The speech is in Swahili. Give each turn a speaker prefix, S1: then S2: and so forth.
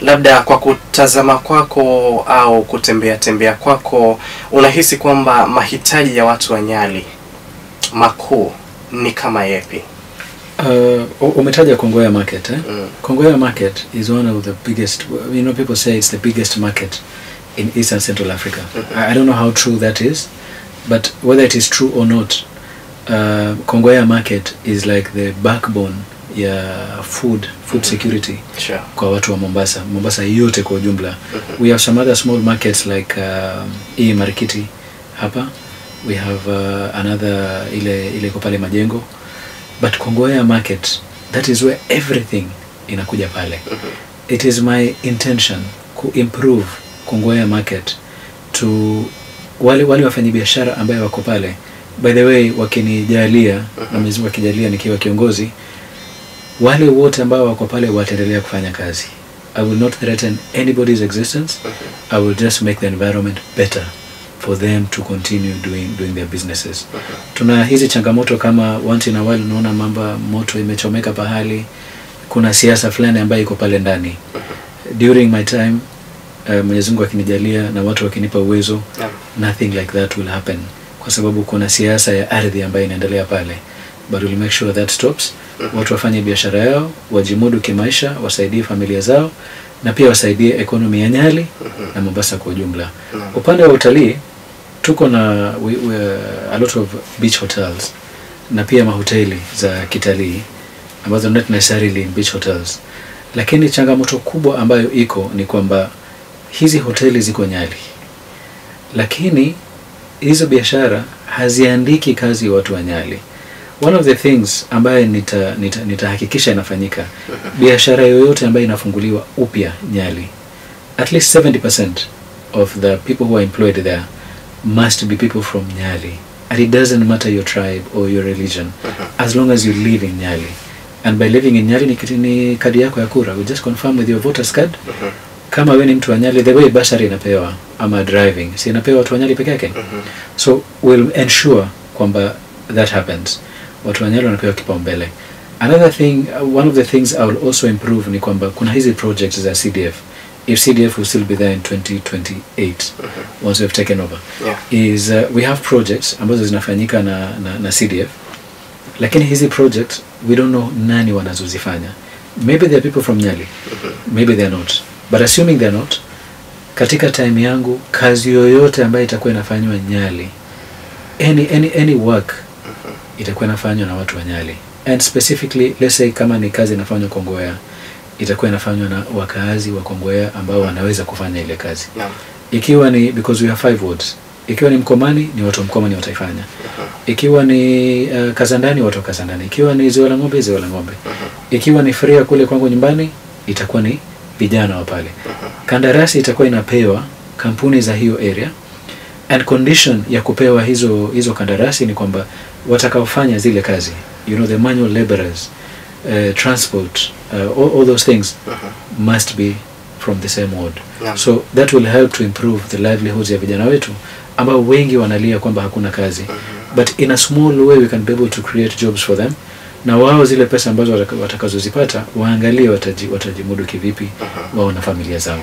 S1: Labda kwa kutazama kwako au kutembea kwako, unahisi kwamba mahitaji ya watu wa Nyali makuu ni kama yapi?
S2: Umetaja Kongowea market, eh? Kongowea market is one of the biggest, people say it's the biggest market in East and Central Africa. I don't know how true that is, but whether it is true or not, Kongowea market is like the backbone ya food security kwa watu wa Mombasa yote kwa ujumla. We have some other small markets like Marikiti hapa, we have another ile kwa pale Majengo, but Kongowea market, that is where everything inakuja pale. It is my intention to improve Kongowea market to wale wafanyabiashara ambao wako pale. By the way, wakinijalia na Mwenyezi Mungu akijalia nikiwa kiongozi, wale wote ambao wako pale wataendelea kufanya kazi. I will not threaten anybody's existence. I will just make the environment better for them to continue doing their businesses. Tuna hizi changamoto kama once in a while unaona moto imechomeka pahali, kuna siasa fulani ambayo iko pale ndani. During my time, Mwenyezi Mungu akinijalia na watu wakinipa uwezo, nothing like that will happen, kwa sababu kuna siasa ya ardhi ambayo inaendelea pale. But we'll make sure that stops. Watu wafanye biashara yao, wajimudu kimaisha, wasaidie familia zao, na pia wasaidie economy ya Nyali na Mombasa kwa ujumla. Upande wa utalii, tuko na a lot of beach hotels na pia mahoteli za kitalii ambazo not necessarily beach hotels. Lakini changamoto kubwa ambayo iko ni kwamba hizi hoteli ziko Nyali, lakini hizo biashara haziandiki kazi watu wa Nyali. One of the things ambayo nitahakikisha inafanyika, biashara yoyote ambayo inafunguliwa upya Nyali, at least 70% of the people who are employed there must be people from Nyali. And it doesn't matter your tribe or your religion, as long as you live in Nyali. And by living in Nyali ni kadi yako ya kura. We just confirm with your voters card. Kama wewe ni mtu wa Nyali, the way basari inapewa ama driving, si inapewa watu wa Nyali peke yake. So we'll ensure kwamba that happens. Watu wa Nyali wanapewa kipaumbele. Another thing, one of the things I will also improve ni kwamba kuna hizi projects za CDF. If CDF will still be there in 2028, once we have taken over, is we have projects ambazo zinafanyika na CDF, lakini hizi projects we don't know nani wanazozifanya. Maybe there are people from Nyali, maybe they are not, but assuming they are not, katika time yangu kazi yoyote ambayo itakuwa inafanywa Nyali, any work itakuwa inafanywa na watu wa Nyali. And specifically, let's say kama ni kazi inafanywa Kongowea, itakuwa inafanywa na wakaazi wa Kongowea ambao wanaweza kufanya ile kazi. Ikiwa ni, because we have 5 wards, ikiwa ni Mkomani, ni watu wa Mkomani wataifanya. Ikiwa ni Kazandani, watu wa Kazandani. Ikiwa ni Ziwa la Ng'ombe, Ziwa la Ng'ombe. Ikiwa ni Fria kule kwangu nyumbani, itakuwa ni vijana wa pale. Kandarasi itakuwa inapewa kampuni za hiyo area, and condition ya kupewa hizo kandarasi ni kwamba watakaofanya zile kazi, the manual laborers, transport, all those things must be from the same ward. So that will help to improve the livelihoods ya vijana wetu ambao wengi wanalia kwamba hakuna kazi. But in a small way we can be able to create jobs for them. Na wao zile pesa ambazo watakazozipata waangalie watajimudu kivipi wao na familia zao.